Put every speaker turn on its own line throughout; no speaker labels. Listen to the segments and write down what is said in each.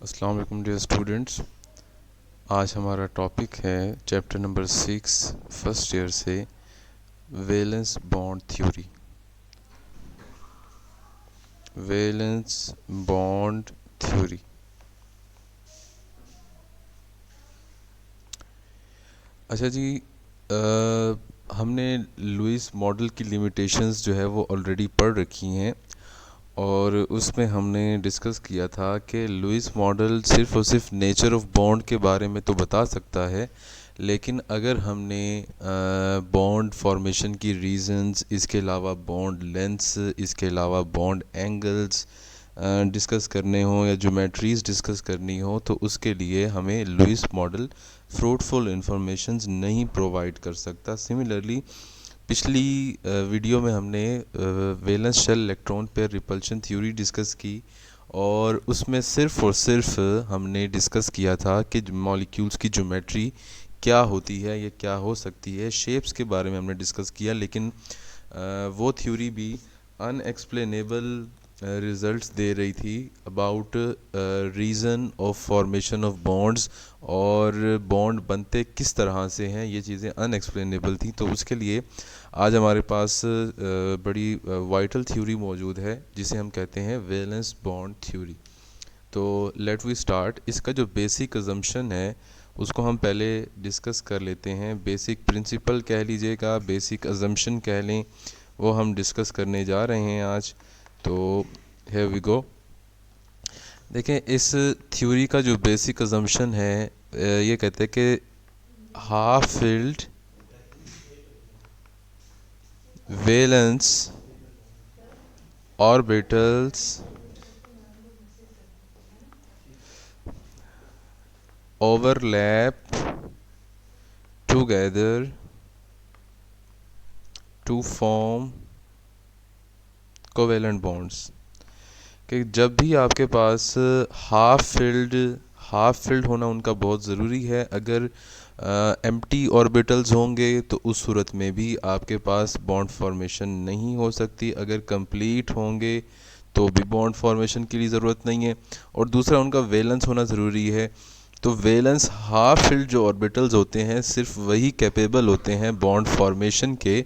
अस्सलाम वालेकुम dear students. आज हमारा टॉपिक है चैप्टर नंबर 6 फर्स्ट ईयर से valence bond theory. Valence bond theory. अच्छा जी, हमने लुईस मॉडल की लिमिटेशंस जो है वो ऑलरेडी पढ़ रखी हैं और उसमें हमने डिस्कस किया था कि लुईस मॉडल सिर्फ़ और सिर्फ नेचर ऑफ बॉन्ड के बारे में तो बता सकता है, लेकिन अगर हमने बॉन्ड फॉर्मेशन की रीज़न्स, इसके अलावा बॉन्ड लेंथ्स, इसके अलावा बॉन्ड एंगल्स डिस्कस करने हो या ज्योमेट्रीज डिस्कस करनी हो, तो उसके लिए हमें लुईस मॉडल फ्रूटफुल इंफॉर्मेशंस नहीं प्रोवाइड कर सकता। सिमिलरली पिछली वीडियो में हमने valence shell electron pair repulsion theory discuss की और उसमें सिर्फ़ और सिर्फ हमने डिस्कस किया था कि मॉलिक्यूल्स की ज्योमेट्री क्या होती है या क्या हो सकती है। शेप्स के बारे में हमने डिस्कस किया, लेकिन वो थ्योरी भी अनएक्सप्लेनेबल रिजल्ट्स दे रही थी about reason of formation of bonds और बॉन्ड बनते किस तरह से हैं। ये चीज़ें अनएक्सप्लेनेबल थी, तो उसके लिए आज हमारे पास बड़ी वाइटल थ्योरी मौजूद है जिसे हम कहते हैं वैलेंस बॉन्ड थ्योरी। तो लेट वी स्टार्ट। इसका जो बेसिक अजम्पशन है उसको हम पहले डिस्कस कर लेते हैं। बेसिक प्रिंसिपल कह लीजिएगा, बेसिक अजम्पशन कह लें, वो हम डिस्कस करने जा रहे हैं आज। तो हियर वी गो। देखें, इस थ्योरी का जो बेसिक अजम्पशन है ये कहते हैं कि half filled valence orbitals overlap together to form covalent bonds. कि जब भी आपके पास हाफ फिल्ड होना उनका बहुत ज़रूरी है। अगर एम्प्टी ऑर्बिटल्स होंगे तो उस सूरत में भी आपके पास बॉन्ड फॉर्मेशन नहीं हो सकती। अगर कंप्लीट होंगे तो भी बॉन्ड फॉर्मेशन के लिए ज़रूरत नहीं है। और दूसरा, उनका वैलेंस होना ज़रूरी है। तो वैलेंस हाफ फिल्ड जो ऑर्बिटल्स होते हैं सिर्फ वही कैपेबल होते हैं बॉन्ड फॉर्मेशन के।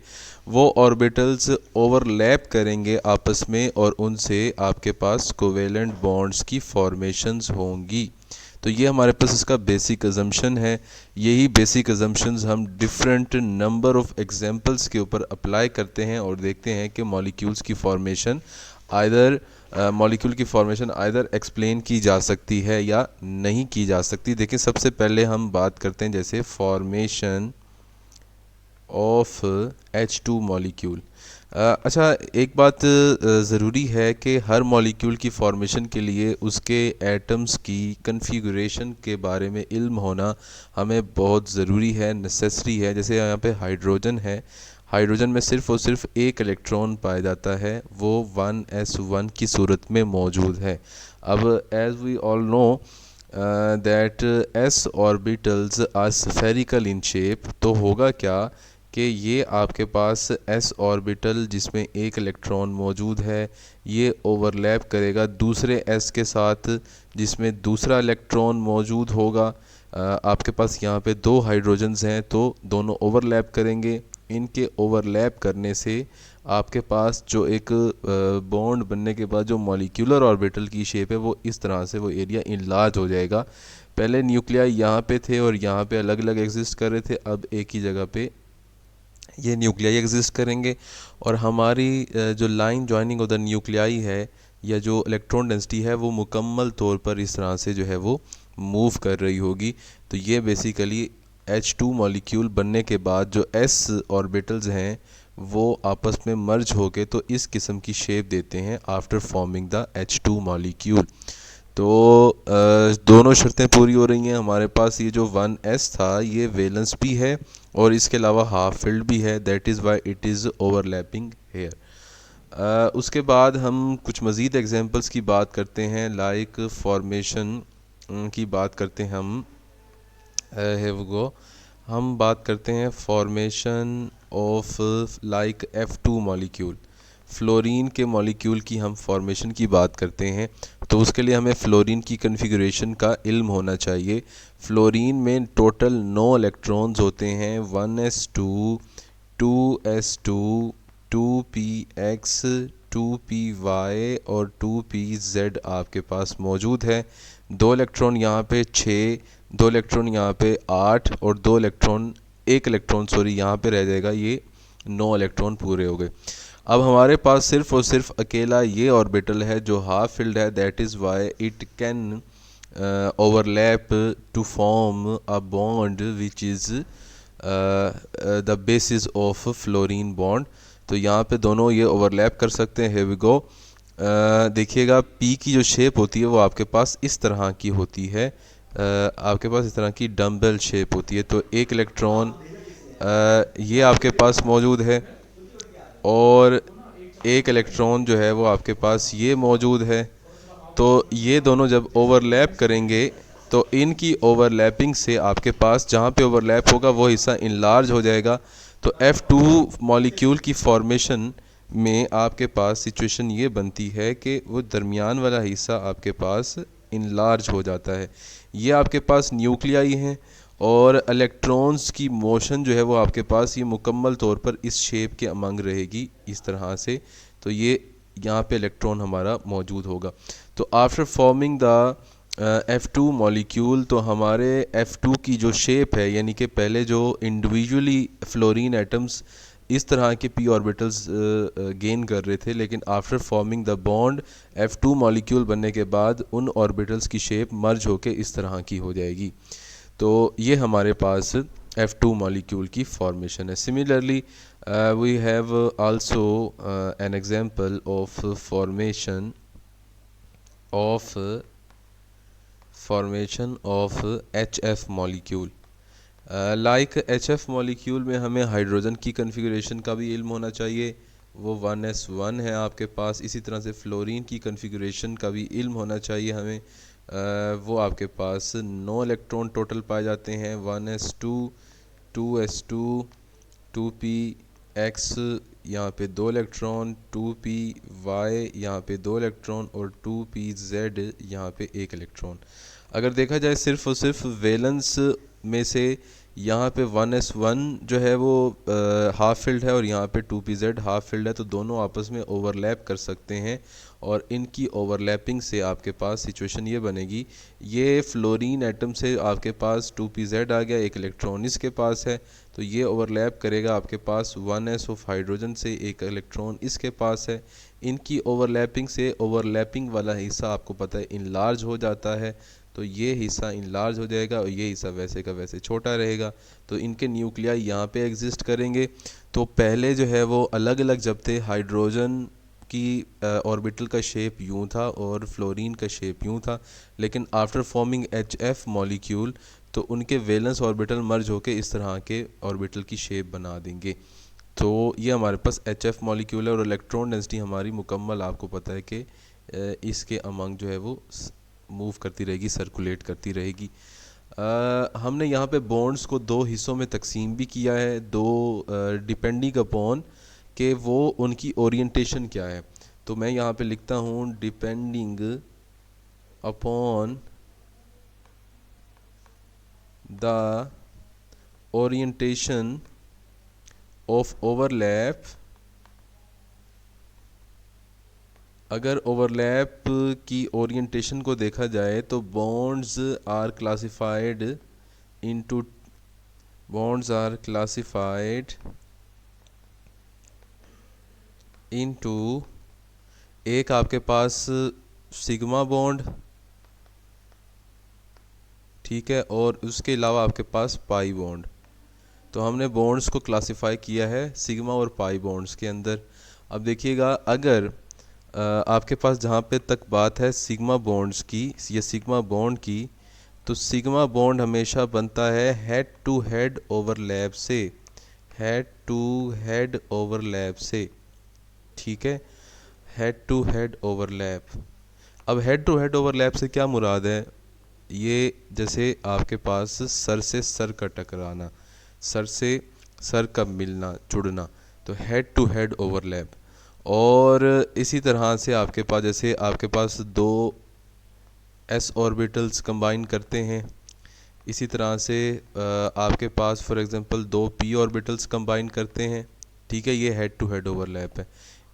वो ऑर्बिटल्स ओवरलैप करेंगे आपस में और उनसे आपके पास कोवेलेंट बॉन्ड्स की फॉर्मेशंस होंगी। तो ये हमारे पास इसका बेसिक अजम्पशन है। यही बेसिक अजम्पशंस हम डिफरेंट नंबर ऑफ एग्जांपल्स के ऊपर अप्लाई करते हैं और देखते हैं कि मॉलिक्यूल्स की फॉर्मेशन आइदर मॉलिक्यूल की फॉर्मेशन आइदर एक्सप्लेन की जा सकती है या नहीं की जा सकती। देखिए, सबसे पहले हम बात करते हैं जैसे फॉर्मेशन ऑफ H2 मॉलिक्यूल। अच्छा, एक बात ज़रूरी है कि हर मॉलिक्यूल की फॉर्मेशन के लिए उसके एटम्स की कन्फिगरेशन के बारे में इल्म होना हमें बहुत ज़रूरी है, नेसेसरी है। जैसे यहाँ पे हाइड्रोजन है, हाइड्रोजन में सिर्फ़ और सिर्फ एक इलेक्ट्रॉन पाया जाता है, वो 1s1 की सूरत में मौजूद है। अब as we all know that s orbitals are spherical in shape, तो होगा क्या कि ये आपके पास s ऑर्बिटल जिसमें एक इलेक्ट्रॉन मौजूद है, ये ओवरलैप करेगा दूसरे s के साथ जिसमें दूसरा इलेक्ट्रॉन मौजूद होगा। आपके पास यहाँ पे दो हाइड्रोजन्स हैं तो दोनों ओवरलैप करेंगे। इनके ओवरलैप करने से आपके पास जो एक बॉन्ड बनने के बाद जो मॉलिक्यूलर ऑर्बिटल की शेप है वो इस तरह से वो एरिया इनलार्ज हो जाएगा। पहले न्यूक्लियाई यहाँ पे थे और यहाँ पे अलग अलग एग्जिस्ट कर रहे थे, अब एक ही जगह पे ये न्यूक्लियाई एग्जिस्ट करेंगे और हमारी जो line joining of the nuclei है या जो इलेक्ट्रॉन डेंसिटी है वो मुकम्मल तौर पर इस तरह से जो है वो मूव कर रही होगी। तो ये बेसिकली H2 मॉलिक्यूल बनने के बाद जो s ऑर्बिटल्स हैं वो आपस में मर्ज होके तो इस किस्म की शेप देते हैं after forming the H2 molecule. तो दोनों शर्तें पूरी हो रही हैं। हमारे पास ये जो 1s था ये वैलेंस भी है और इसके अलावा हाफ फिल्ड भी है, that is why it is overlapping here. उसके बाद हम कुछ मज़ीद एग्जांपल्स की बात करते हैं, लाइक फॉर्मेशन की बात करते हैं हम। हैव गो हम बात करते हैं formation of like F2 molecule. Fluorine के मॉलिक्यूल की हम फॉर्मेशन की बात करते हैं। तो उसके लिए हमें फ्लोरीन की कन्फिगरेशन का इल्म होना चाहिए। फ्लोरीन में टोटल 9 इलेक्ट्रॉन्स होते हैं, 1s2, 2s2, 2px, 2py और 2pz आपके पास मौजूद है। 2 इलेक्ट्रॉन यहाँ पे 6, 2 इलेक्ट्रॉन यहाँ पे 8 और 2 इलेक्ट्रॉन, 1 इलेक्ट्रॉन सॉरी यहाँ पे रह जाएगा, ये 9 इलेक्ट्रॉन पूरे हो गए। अब हमारे पास सिर्फ और सिर्फ अकेला ये ऑर्बिटल है जो हाफ फिल्ड है, that is why it can overlap to form a bond which is the basis of fluorine bond. तो यहाँ पे दोनों ये ओवरलैप कर सकते हैं। here we go। देखिएगा पी की जो शेप होती है वो आपके पास इस तरह की होती है, आपके पास इस तरह की डम्बल शेप होती है। तो एक इलेक्ट्रॉन ये आपके पास मौजूद है और एक इलेक्ट्रॉन जो है वो आपके पास ये मौजूद है। तो ये दोनों जब ओवरलैप करेंगे तो इनकी ओवरलैपिंग से आपके पास जहाँ पे ओवरलैप होगा वो हिस्सा इनलार्ज हो जाएगा। तो F2 मॉलिक्यूल की फॉर्मेशन में आपके पास सिचुएशन ये बनती है कि वो दरमियान वाला हिस्सा आपके पास इनलार्ज हो जाता है। ये आपके पास न्यूक्लियाई हैं और इलेक्ट्रॉन्स की मोशन जो है वो आपके पास ये मुकम्मल तौर पर इस शेप के अमंग रहेगी इस तरह से। तो ये यहाँ पे इलेक्ट्रॉन हमारा मौजूद होगा। तो after forming the F2 molecule, तो हमारे F2 की जो शेप है, यानी कि पहले जो इंडिविजुअली फ्लोरीन एटम्स इस तरह के p ऑर्बिटल्स गेन कर रहे थे, लेकिन after forming the bond F2 molecule बनने के बाद उन ऑर्बिटल्स की शेप मर्ज होके इस तरह की हो जाएगी। तो ये हमारे पास F2 मॉलिक्यूल की फॉर्मेशन है। Similarly we have also an example of formation of HF molecule. Like HF molecule में हमें हाइड्रोजन की कन्फिगरेशन का भी इल्म होना चाहिए, वो 1s1 है आपके पास। इसी तरह से फ्लोरीन की कन्फिगरेशन का भी इल्म होना चाहिए हमें, वो आपके पास 9 इलेक्ट्रॉन टोटल पाए जाते हैं, 1s2, 2s2, 2px यहाँ पे 2 इलेक्ट्रॉन, 2py यहाँ पे 2 इलेक्ट्रॉन और 2pz यहाँ पे 1 इलेक्ट्रॉन। अगर देखा जाए सिर्फ और सिर्फ वैलेंस में से यहाँ पे 1s1 जो है वो हाफ फिल्ड है और यहाँ पे 2pz हाफ फिल्ड है, तो दोनों आपस में ओवरलैप कर सकते हैं और इनकी ओवरलैपिंग से आपके पास सिचुएशन ये बनेगी, ये फ्लोरीन एटम से आपके पास 2pz आ गया, एक इलेक्ट्रॉन इसके पास है, तो ये ओवरलैप करेगा आपके पास 1s ऑफ हाइड्रोजन से, एक इलेक्ट्रॉन इसके पास है। इनकी ओवरलैपिंग से ओवरलैपिंग वाला हिस्सा आपको पता है इनलार्ज हो जाता है, तो ये हिस्सा इनलार्ज हो जाएगा और ये हिस्सा वैसे का वैसे छोटा रहेगा। तो इनके न्यूक्लियाई यहाँ पे एग्जिस्ट करेंगे। तो पहले जो है वो अलग अलग जब थे, हाइड्रोजन की ऑर्बिटल का शेप यूँ था और फ्लोरीन का शेप यूँ था, लेकिन आफ्टर फॉर्मिंग HF मॉलिक्यूल तो उनके वैलेंस ऑर्बिटल मर्ज होके इस तरह के ऑर्बिटल की शेप बना देंगे। तो ये हमारे पास HF मॉलिक्यूल है और इलेक्ट्रॉन डेंसिटी हमारी मुकम्मल आपको पता है कि इसके अमंग जो है वो मूव करती रहेगी, सर्कुलेट करती रहेगी। हमने यहाँ पे बॉन्ड्स को 2 हिस्सों में तकसीम भी किया है, दो डिपेंडिंग अपॉन कि वो उनकी ओरिएंटेशन क्या है। तो मैं यहाँ पे लिखता हूँ depending upon the orientation of overlap. अगर ओवरलैप की ओरिएंटेशन को देखा जाए तो बॉन्ड्स आर क्लासिफाइड इनटू एक आपके पास सिग्मा बॉन्ड, ठीक है, और उसके अलावा आपके पास पाई बॉन्ड। तो हमने बॉन्ड्स को क्लासिफाई किया है सिग्मा और पाई बॉन्ड्स के अंदर। अब देखिएगा, अगर आपके पास जहाँ पे तक बात है सिग्मा बॉन्ड्स की या सिग्मा बॉन्ड की, तो सिग्मा बॉन्ड हमेशा बनता है हेड टू हेड ओवरलैप से, हेड टू हेड ओवरलैप से, ठीक है, हेड टू हेड ओवरलैप। अब हेड टू हेड ओवरलैप से क्या मुराद है? ये जैसे आपके पास सर से सर का टकराना, सर से सर का मिलना, जुड़ना, तो हेड टू हेड ओवरलैप। और इसी तरह से आपके पास जैसे आपके पास 2 s ऑर्बिटल्स कंबाइन करते हैं। इसी तरह से आपके पास फॉर एग्जांपल दो p ऑर्बिटल्स कंबाइन करते हैं, ठीक है, ये हेड टू हेड ओवरलैप है।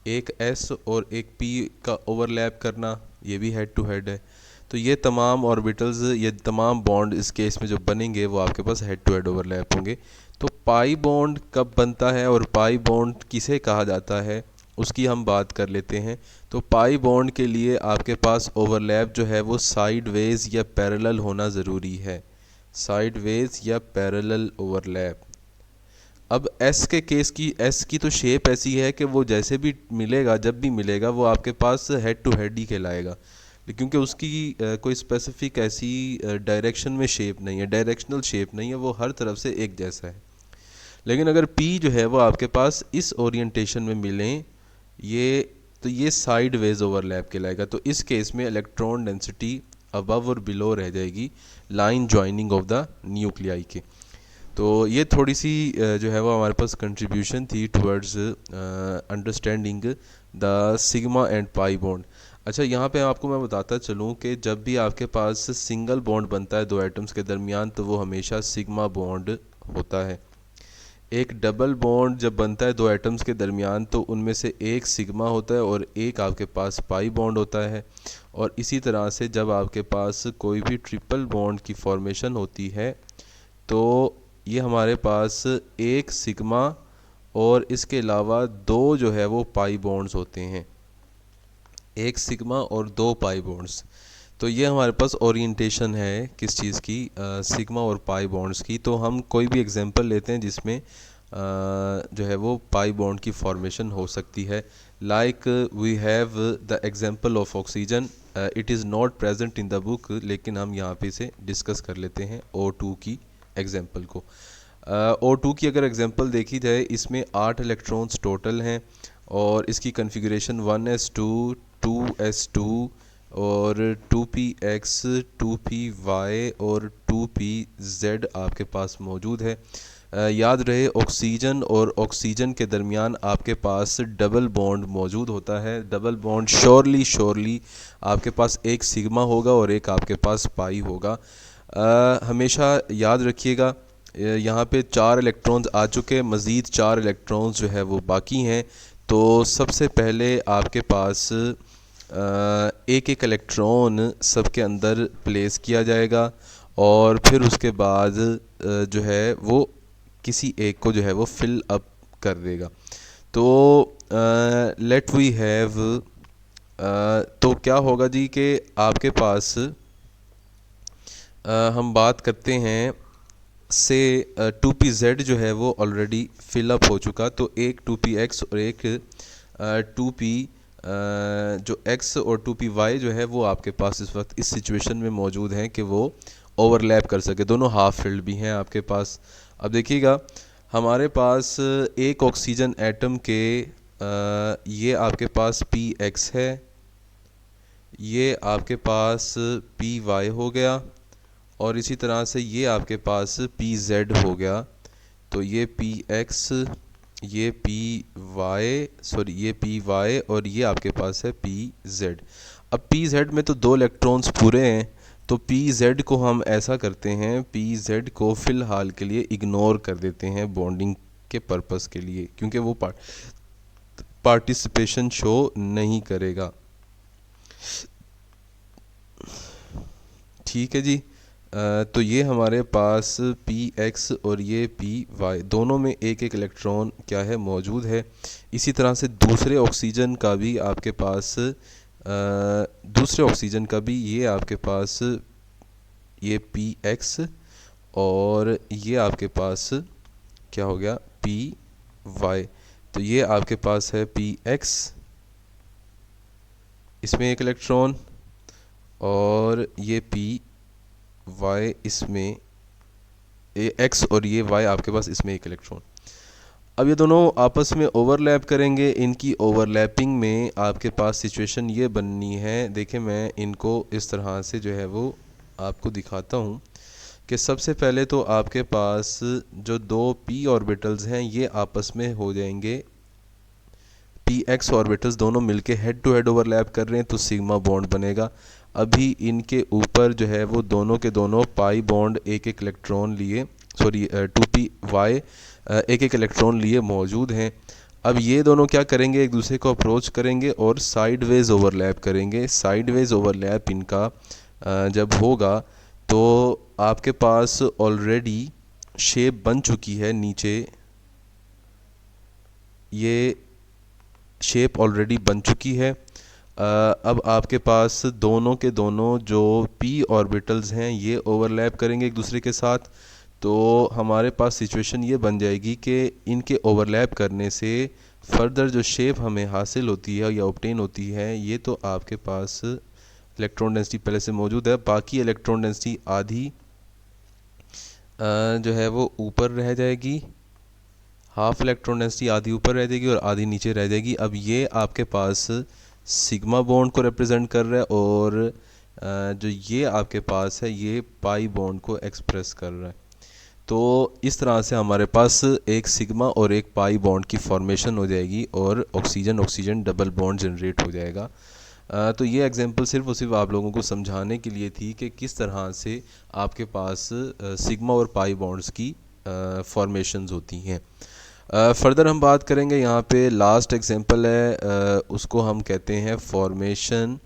एक s और एक p का ओवरलैप करना, ये भी हेड टू हेड है। तो ये तमाम ऑर्बिटल्स, ये तमाम बॉन्ड इस केस में जो बनेंगे वो आपके पास हेड टू हेड ओवरलैप होंगे। तो पाई बॉन्ड कब बनता है और पाई बॉन्ड किसे कहा जाता है, उसकी हम बात कर लेते हैं। तो पाई बॉन्ड के लिए आपके पास ओवरलैप जो है वो साइडवेज या पैरेलल होना ज़रूरी है, साइडवेज या पैरेलल ओवरलैप। अब एस के केस की, एस की तो शेप ऐसी है कि वो जैसे भी मिलेगा, जब भी मिलेगा वो आपके पास हेड टू हेड ही कहलाएगा, क्योंकि उसकी कोई स्पेसिफिक ऐसी डायरेक्शन में शेप नहीं है, डायरेक्शनल शेप नहीं है, वो हर तरफ से एक जैसा है। लेकिन अगर पी जो है वो आपके पास इस ओरिएंटेशन में मिलें, ये तो ये साइड वेज ओवरलैप कहलाएगा। तो इस केस में इलेक्ट्रॉन डेंसिटी अबव और बिलो रह जाएगी line joining of the nuclei के। तो ये थोड़ी सी जो है वो हमारे पास कंट्रीब्यूशन थी towards understanding the sigma and pi bond. अच्छा, यहाँ पे आपको मैं बताता चलूँ कि जब भी आपके पास सिंगल बॉन्ड बनता है दो एटम्स के दरमियान तो वो हमेशा सिग्मा बॉन्ड होता है। एक डबल बॉन्ड जब बनता है दो एटम्स के दरमियान तो उनमें से एक सिग्मा होता है और एक आपके पास पाई बॉन्ड होता है। और इसी तरह से जब आपके पास कोई भी ट्रिपल बॉन्ड की फॉर्मेशन होती है तो ये हमारे पास एक सिग्मा और इसके अलावा दो जो है वो पाई बॉन्ड्स होते हैं, एक सिग्मा और दो पाई बॉन्ड्स। तो ये हमारे पास ओरिएंटेशन है किस चीज़ की, सिग्मा और पाई बॉन्ड्स की। तो हम कोई भी एग्जांपल लेते हैं जिसमें जो है वो पाई बॉन्ड की फॉर्मेशन हो सकती है। Like we have the example of oxygen, it is not present in the book, लेकिन हम यहाँ पे इसे डिस्कस कर लेते हैं O2 की एग्जांपल को। O2 की अगर एग्जांपल देखी जाए, इसमें 8 इलेक्ट्रॉन्स टोटल हैं और इसकी कन्फिगरेशन 1s2 2s2 और 2px 2py और 2pz आपके पास मौजूद है। याद रहे ऑक्सीजन और ऑक्सीजन के दरमियान आपके पास डबल बॉन्ड मौजूद होता है। डबल बॉन्ड श्योरली आपके पास एक सिग्मा होगा और एक आपके पास पाई होगा। हमेशा याद रखिएगा, यहाँ पे 4 इलेक्ट्रॉन्स आ चुके हैं, मज़ीद 4 इलेक्ट्रॉन्स जो है वो बाकी हैं। तो सबसे पहले आपके पास एक एक इलेक्ट्रॉन सबके अंदर प्लेस किया जाएगा और फिर उसके बाद जो है वो किसी एक को जो है वो फिल अप कर देगा। तो लेट वी हैव, तो क्या होगा जी कि आपके पास हम बात करते हैं से 2pz जो है वो ऑलरेडी फिल अप हो चुका, तो एक 2px और एक 2p जो x और 2py जो है वो आपके पास इस वक्त इस सिचुएशन में मौजूद हैं कि वो ओवरलैप कर सके, दोनों हाफ फिल्ड भी हैं आपके पास। अब देखिएगा, हमारे पास एक ऑक्सीजन एटम के ये आपके पास px है, ये आपके पास py हो गया और इसी तरह से ये आपके पास pz हो गया। तो ये px, ये ये py और ये आपके पास है pz। अब pz में तो 2 इलेक्ट्रॉन्स पूरे हैं, तो pz को हम ऐसा करते हैं, pz को फ़िलहाल के लिए इग्नोर कर देते हैं बॉन्डिंग के पर्पस के लिए, क्योंकि वो पार्टिसिपेशन शो नहीं करेगा। ठीक है जी। तो ये हमारे पास px और ये py दोनों में एक एक इलेक्ट्रॉन क्या है मौजूद है। इसी तरह से दूसरे ऑक्सीजन का भी आपके पास दूसरे ऑक्सीजन का भी ये आपके पास ये px और ये आपके पास क्या हो गया py। तो ये आपके पास है px, इसमें एक इलेक्ट्रॉन और ये py इसमें x और ये y आपके पास इसमें एक इलेक्ट्रॉन। अब ये दोनों आपस में ओवरलैप करेंगे, इनकी ओवरलैपिंग में आपके पास सिचुएशन ये बननी है। देखें, मैं इनको इस तरह से जो है वो आपको दिखाता हूँ कि सबसे पहले तो आपके पास जो दो p ऑर्बिटल्स हैं ये आपस में हो जाएंगे, px ऑर्बिटल्स दोनों मिलके हेड टू हेड ओवरलैप कर रहे हैं तो सिग्मा बॉन्ड बनेगा। अभी इनके ऊपर जो है वो दोनों के दोनों पाई बॉन्ड एक एक इलेक्ट्रॉन लिए, सॉरी 2p y एक एक इलेक्ट्रॉन लिए मौजूद हैं। अब ये दोनों क्या करेंगे, एक दूसरे को अप्रोच करेंगे और साइडवेज ओवरलैप करेंगे। साइडवेज ओवरलैप इनका जब होगा तो आपके पास ऑलरेडी शेप बन चुकी है, नीचे ये शेप ऑलरेडी बन चुकी है। अब आपके पास दोनों के दोनों जो p ऑर्बिटल्स हैं ये ओवरलैप करेंगे एक दूसरे के साथ। तो हमारे पास सिचुएशन ये बन जाएगी कि इनके ओवरलैप करने से फर्दर जो शेप हमें हासिल होती है या ऑब्टेन होती है, ये तो आपके पास इलेक्ट्रॉन डेंसिटी पहले से मौजूद है, बाकी इलेक्ट्रॉन डेंसिटी आधी जो है वो ऊपर रह जाएगी, हाफ इलेक्ट्रॉन डेंसिटी आधी ऊपर रह जाएगी और आधी नीचे रह जाएगी। अब ये आपके पास सिग्मा बॉन्ड को रिप्रेजेंट कर रहा है और जो ये आपके पास है ये पाई बॉन्ड को एक्सप्रेस कर रहा है। तो इस तरह से हमारे पास एक सिग्मा और एक पाई बॉन्ड की फॉर्मेशन हो जाएगी और oxygen oxygen double bond generate हो जाएगा। तो ये एग्जांपल सिर्फ और सिर्फ आप लोगों को समझाने के लिए थी कि किस तरह से आपके पास सिग्मा और पाई बॉन्ड्स की फॉर्मेशंस होती हैं। फर्दर हम बात करेंगे, यहाँ पे लास्ट एग्जांपल है, उसको हम कहते हैं फॉर्मेशन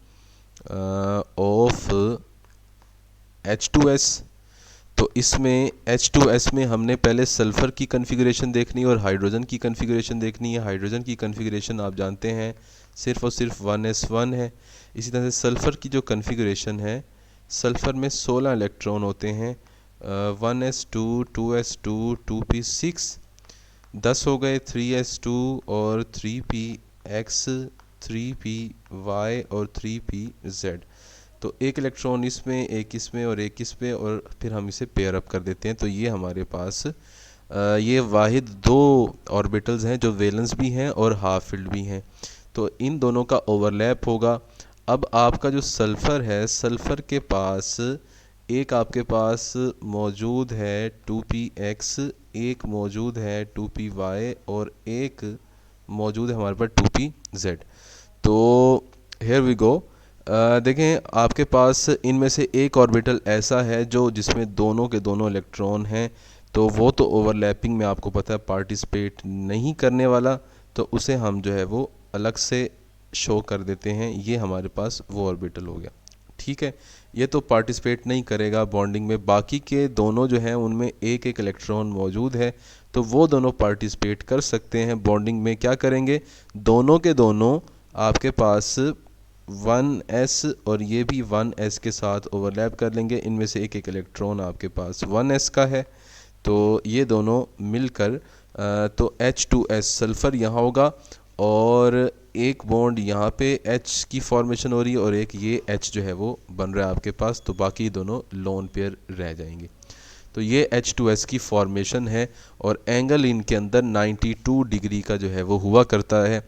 ऑफ H2S। तो इसमें H2S में हमने पहले सल्फ़र की कन्फिग्रेशन देखनी और हाइड्रोजन की कन्फिग्रेशन देखनी है। हाइड्रोजन की कन्फिग्रेशन आप जानते हैं सिर्फ और सिर्फ 1s1 है। इसी तरह से सल्फ़र की जो कन्फिग्रेशन है, सल्फ़र में 16 इलेक्ट्रॉन होते हैं, 1s2 2s2 2p6 10 हो गए, 3s2 और 3px 3py और 3pz। तो एक इलेक्ट्रॉन इसमें, एक इसमें और एक इसमें, और फिर हम इसे पेयर अप कर देते हैं। तो ये हमारे पास ये वाहिद दो ऑर्बिटल्स हैं जो वैलेंस भी हैं और हाफ फील्ड भी हैं। तो इन दोनों का ओवरलैप होगा। अब आपका जो सल्फ़र है, सल्फ़र के पास एक आपके पास मौजूद है 2px, एक मौजूद है 2py और एक मौजूद है हमारे पास 2pz। तो हेयर वी गो, देखें आपके पास इनमें से एक ऑर्बिटल ऐसा है जो जिसमें दोनों के दोनों इलेक्ट्रॉन हैं, तो वो तो ओवरलैपिंग में आपको पता है पार्टिसिपेट नहीं करने वाला, तो उसे हम जो है वो अलग से शो कर देते हैं। ये हमारे पास वो ऑर्बिटल हो गया, ठीक है। ये तो पार्टिसिपेट नहीं करेगा बॉन्डिंग में। बाकी के दोनों जो हैं उनमें एक एक इलेक्ट्रॉन मौजूद है, तो वो दोनों पार्टिसिपेट कर सकते हैं बॉन्डिंग में। क्या करेंगे, दोनों के दोनों आपके पास 1s और ये भी 1s के साथ ओवरलैप कर लेंगे। इनमें से एक एक इलेक्ट्रॉन आपके पास 1s का है, तो ये दोनों मिलकर तो H2S सल्फ़र यहाँ होगा और एक बॉन्ड यहाँ पे H की फॉर्मेशन हो रही है और एक ये H जो है वो बन रहा है आपके पास, तो बाकी दोनों लोन पेयर रह जाएंगे। तो ये H2S की फॉर्मेशन है और एंगल इनके अंदर 92 डिग्री का जो है वो हुआ करता है।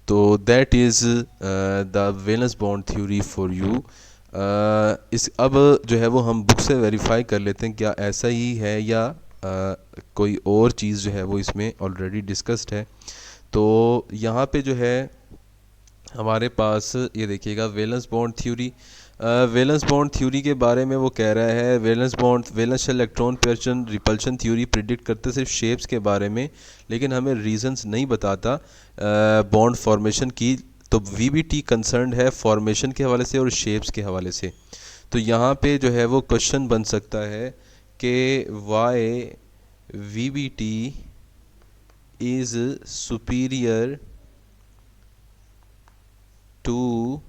तो that is the valence bond theory for you. इस अब जो है वो हम बुक से वेरीफाई कर लेते हैं क्या ऐसा ही है या कोई और चीज़ जो है वो इसमें ऑलरेडी डिस्कस्ड है। तो यहाँ पे जो है हमारे पास ये देखिएगा valence bond theory. Valence bond theory के बारे में वो कह रहा है valence shell electron pair repulsion theory predict करते सिर्फ शेप्स के बारे में, लेकिन हमें रीजंस नहीं बताता बॉन्ड फॉर्मेशन की। तो वीबीटी कंसर्न्ड है फॉर्मेशन के हवाले से और शेप्स के हवाले से। तो यहाँ पे जो है वो क्वेश्चन बन सकता है कि why VBT is superior to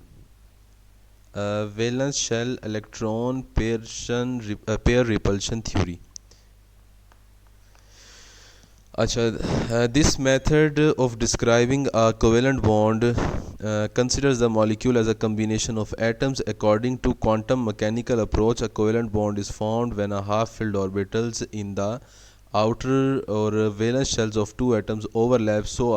valence shell electron pair repulsion theory. अच्छा, this method of describing a covalent bond considers the molecule as a combination of atoms. According to quantum mechanical approach, a covalent bond is formed when a half-filled orbitals in the outer or valence shells of two atoms overlap, so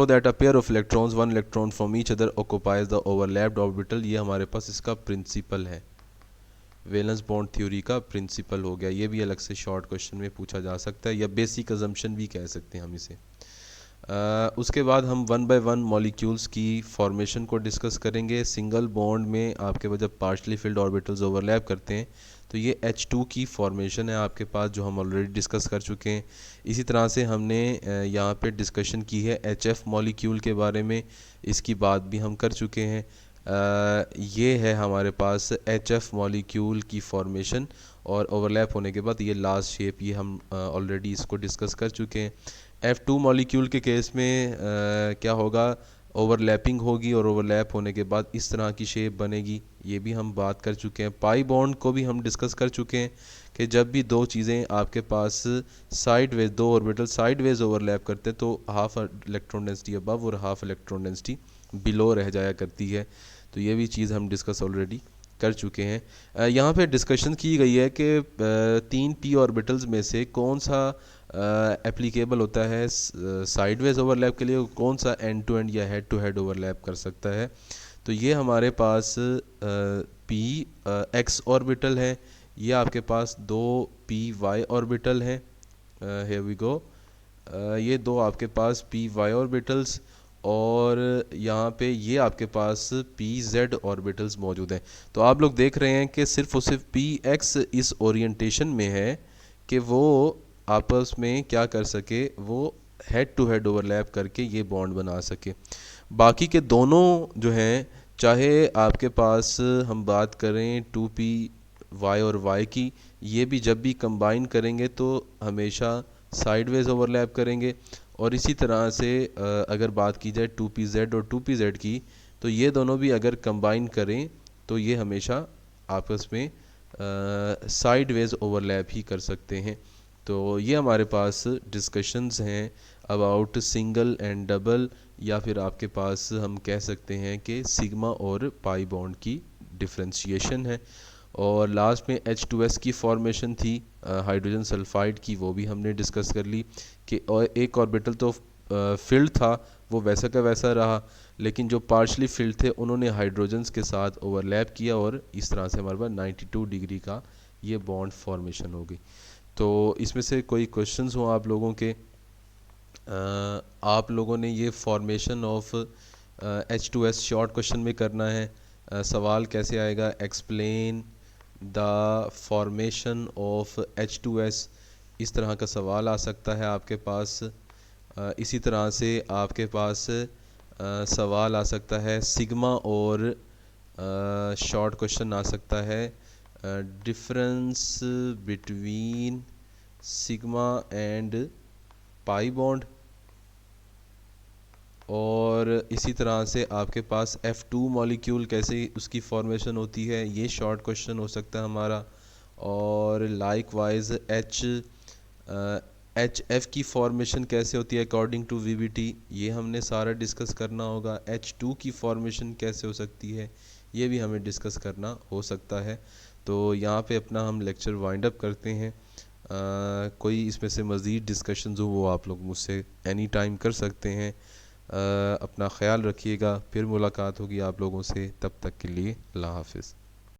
that a pair of electrons, one electron from each other, occupies the overlapped orbital। ये हमारे पास इसका principal है, valence bond theory का principal हो गया। ये भी अलग से शॉर्ट क्वेश्चन में पूछा जा सकता है या बेसिक अजम्पशन भी कह सकते हैं हम इसे। उसके बाद हम वन बाय वन मॉलिक्यूल्स की फॉर्मेशन को डिस्कस करेंगे। सिंगल बॉन्ड में आपके पास जब पार्शली फिल्ड ऑर्बिटल्स ओवरलैप करते हैं तो ये H2 की फॉर्मेशन है आपके पास, जो हम ऑलरेडी डिस्कस कर चुके हैं। इसी तरह से हमने यहाँ पे डिस्कशन की है HF मॉलिक्यूल के बारे में, इसकी बात भी हम कर चुके हैं। ये है हमारे पास HF मॉलिक्यूल की फॉर्मेशन, और ओवरलैप होने के बाद ये लास्ट शेप, ये हम ऑलरेडी इसको डिस्कस कर चुके हैं। F2 मॉलिक्यूल के केस में क्या होगा, ओवरलैपिंग होगी और ओवरलैप होने के बाद इस तरह की शेप बनेगी, ये भी हम बात कर चुके हैं। पाई बॉन्ड को भी हम डिस्कस कर चुके हैं कि जब भी दो चीज़ें आपके पास साइडवेज, दो ऑर्बिटल साइडवेज ओवरलैप करते हैं तो हाफ इलेक्ट्रॉन डेंसिटी अबव और हाफ इलेक्ट्रॉन डेंसिटी बिलो रह जाया करती है। तो ये भी चीज़ हम डिस्कस ऑलरेडी कर चुके हैं। यहाँ पे डिस्कशन की गई है कि 3p ऑर्बिटल्स में से कौन सा एप्लीकेबल होता है साइडवेज ओवरलैप के लिए, कौन सा एंड टू एंड या हेड टू हेड ओवरलैप कर सकता है। तो ये हमारे पास p x ऑर्बिटल है, ये आपके पास दो p y ऑर्बिटल हैं। हियर वी गो, ये दो आपके पास p y ऑर्बिटल्स, और यहाँ पे ये आपके पास पी जेड ऑर्बिटल्स मौजूद हैं। तो आप लोग देख रहे हैं कि सिर्फ और सिर्फ पी एक्स इस ओरिएंटेशन में है कि वो आपस में क्या कर सके, वो हेड टू हेड ओवरलैप करके ये बॉन्ड बना सके। बाकी के दोनों जो हैं, चाहे आपके पास हम बात करें 2p y और y की, ये भी जब भी कंबाइन करेंगे तो हमेशा साइडवेज ओवरलैप करेंगे। और इसी तरह से अगर बात की जाए 2pz और 2pz की, तो ये दोनों भी अगर कंबाइन करें तो ये हमेशा आपस में साइडवेज ओवरलैप ही कर सकते हैं। तो ये हमारे पास डिस्कशंस हैं अबाउट सिंगल एंड डबल, या फिर आपके पास हम कह सकते हैं कि सिग्मा और पाई बॉन्ड की डिफ्रेंशिएशन है। और लास्ट में H2S की फॉर्मेशन थी हाइड्रोजन सल्फाइड की, वो भी हमने डिस्कस कर ली कि एक ऑर्बिटल तो फिल्ड था, वो वैसा का वैसा रहा, लेकिन जो पार्शली फिल्ड थे उन्होंने हाइड्रोजन्स के साथ ओवरलैप किया और इस तरह से हमारे पास 92 डिग्री का ये बॉन्ड फॉर्मेशन हो गई। तो इसमें से कोई क्वेश्चंस हो आप लोगों के, आप लोगों ने ये formation of H2S short question में करना है। सवाल कैसे आएगा, explain the formation of H2S, इस तरह का सवाल आ सकता है आपके पास। इसी तरह से आपके पास सवाल आ सकता है सिग्मा और शॉर्ट क्वेश्चन आ सकता है difference between sigma and pi bond. और इसी तरह से आपके पास F2 मॉलिक्यूल कैसे उसकी फॉर्मेशन होती है, ये शॉर्ट क्वेश्चन हो सकता है हमारा। और लाइक वाइज HF की फॉर्मेशन कैसे होती है अकॉर्डिंग टू VBT, ये हमने सारा डिस्कस करना होगा। H2 की फॉर्मेशन कैसे हो सकती है, ये भी हमें डिस्कस करना हो सकता है। तो यहाँ पे अपना हम लेक्चर वाइंड अप करते हैं। कोई इसमें से मज़ीद डिस्कशंस हो वो आप लोग मुझसे एनी टाइम कर सकते हैं। अपना ख्याल रखिएगा, फिर मुलाकात होगी आप लोगों से, तब तक के लिए अल्लाह हाफ़िज़।